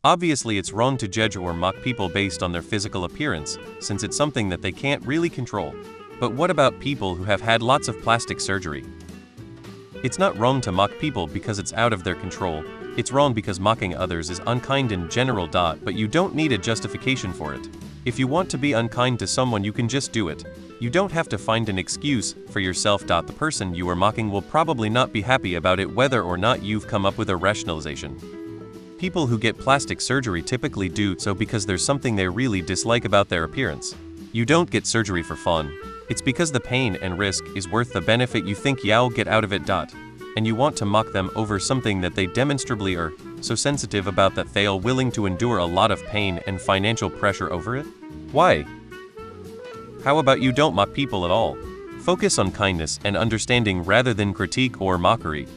Obviously, it's wrong to judge or mock people based on their physical appearance, since it's something that they can't really control. But what about people who have had lots of plastic surgery? It's not wrong to mock people because it's out of their control. It's wrong because mocking others is unkind in general. But you don't need a justification for it. If you want to be unkind to someone, you can just do it. You don't have to find an excuse for yourself. The person you are mocking will probably not be happy about it whether or not you've come up with a rationalization. People who get plastic surgery typically do so because there's something they really dislike about their appearance. You don't get surgery for fun. It's because the pain and risk is worth the benefit you think you'll get out of it. And you want to mock them over something that they demonstrably are so sensitive about that they're willing to endure a lot of pain and financial pressure over it? Why? How about you don't mock people at all? Focus on kindness and understanding rather than critique or mockery.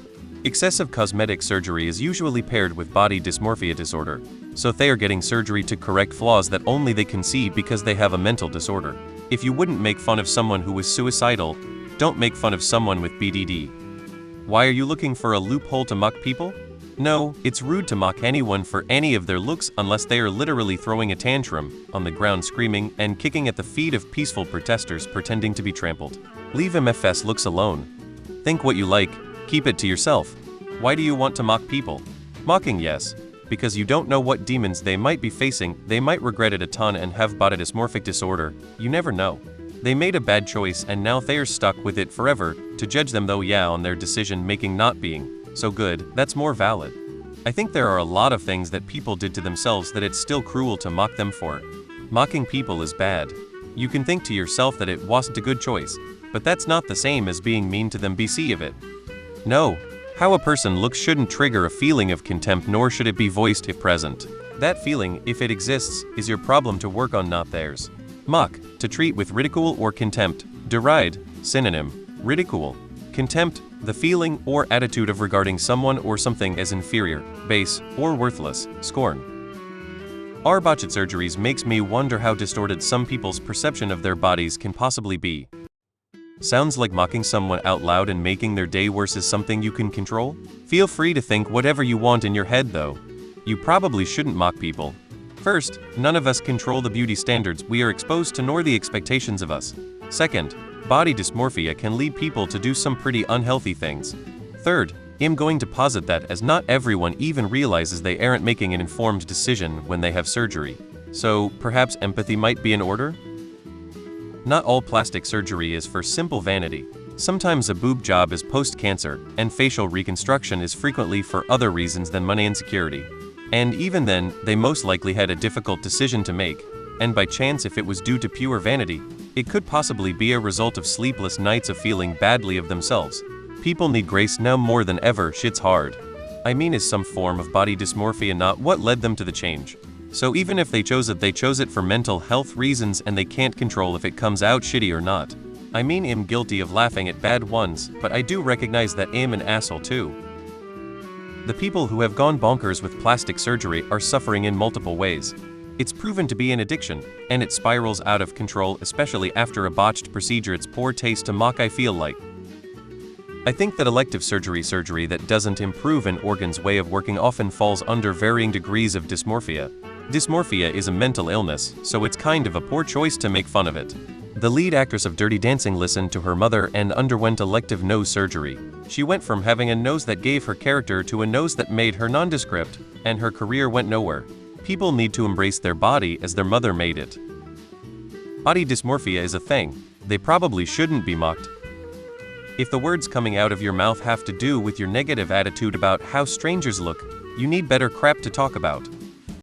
Excessive cosmetic surgery is usually paired with body dysmorphia disorder, so they are getting surgery to correct flaws that only they can see because they have a mental disorder. If you wouldn't make fun of someone who was suicidal, don't make fun of someone with BDD. Why are you looking for a loophole to mock people? No, it's rude to mock anyone for any of their looks unless they are literally throwing a tantrum, on the ground screaming and kicking at the feet of peaceful protesters pretending to be trampled. Leave MFS looks alone. Think what you like, keep it to yourself. Why do you want to mock people? Mocking, yes, because you don't know what demons they might be facing. They might regret it a ton and have body dysmorphic disorder. You never know. They made a bad choice and now they're stuck with it forever. To judge them though, on their decision making not being so good, that's more valid. I think there are a lot of things that people did to themselves that it's still cruel to mock them for. Mocking people is bad. You can think to yourself that it wasn't a good choice, but that's not the same as being mean to them. BC of it. No. How a person looks shouldn't trigger a feeling of contempt, nor should it be voiced if present. That feeling, if it exists, is your problem to work on, not theirs. Mock, to treat with ridicule or contempt. Deride, synonym, ridicule. Contempt, the feeling or attitude of regarding someone or something as inferior, base, or worthless. Scorn. Our botched surgeries makes me wonder how distorted some people's perception of their bodies can possibly be. Sounds like mocking someone out loud and making their day worse is something you can control? Feel free to think whatever you want in your head though. You probably shouldn't mock people. First, none of us control the beauty standards we are exposed to nor the expectations of us. Second, body dysmorphia can lead people to do some pretty unhealthy things. Third, I'm going to posit that as not everyone even realizes they aren't making an informed decision when they have surgery. So, perhaps empathy might be in order? Not all plastic surgery is for simple vanity. Sometimes a boob job is post-cancer, and facial reconstruction is frequently for other reasons than money and security. And even then, they most likely had a difficult decision to make, and by chance if it was due to pure vanity, it could possibly be a result of sleepless nights of feeling badly of themselves. People need grace now more than ever. Shit's hard. I mean, is some form of body dysmorphia not what led them to the change? So even if they chose it for mental health reasons and they can't control if it comes out shitty or not. I mean, I'm guilty of laughing at bad ones, but I do recognize that I'm an asshole too. The people who have gone bonkers with plastic surgery are suffering in multiple ways. It's proven to be an addiction, and it spirals out of control, especially after a botched procedure. It's poor taste to mock, I feel like. I think that elective surgery that doesn't improve an organ's way of working often falls under varying degrees of dysmorphia. Dysmorphia is a mental illness, so it's kind of a poor choice to make fun of it. The lead actress of Dirty Dancing listened to her mother and underwent elective nose surgery. She went from having a nose that gave her character to a nose that made her nondescript, and her career went nowhere. People need to embrace their body as their mother made it. Body dysmorphia is a thing. They probably shouldn't be mocked. If the words coming out of your mouth have to do with your negative attitude about how strangers look, you need better crap to talk about.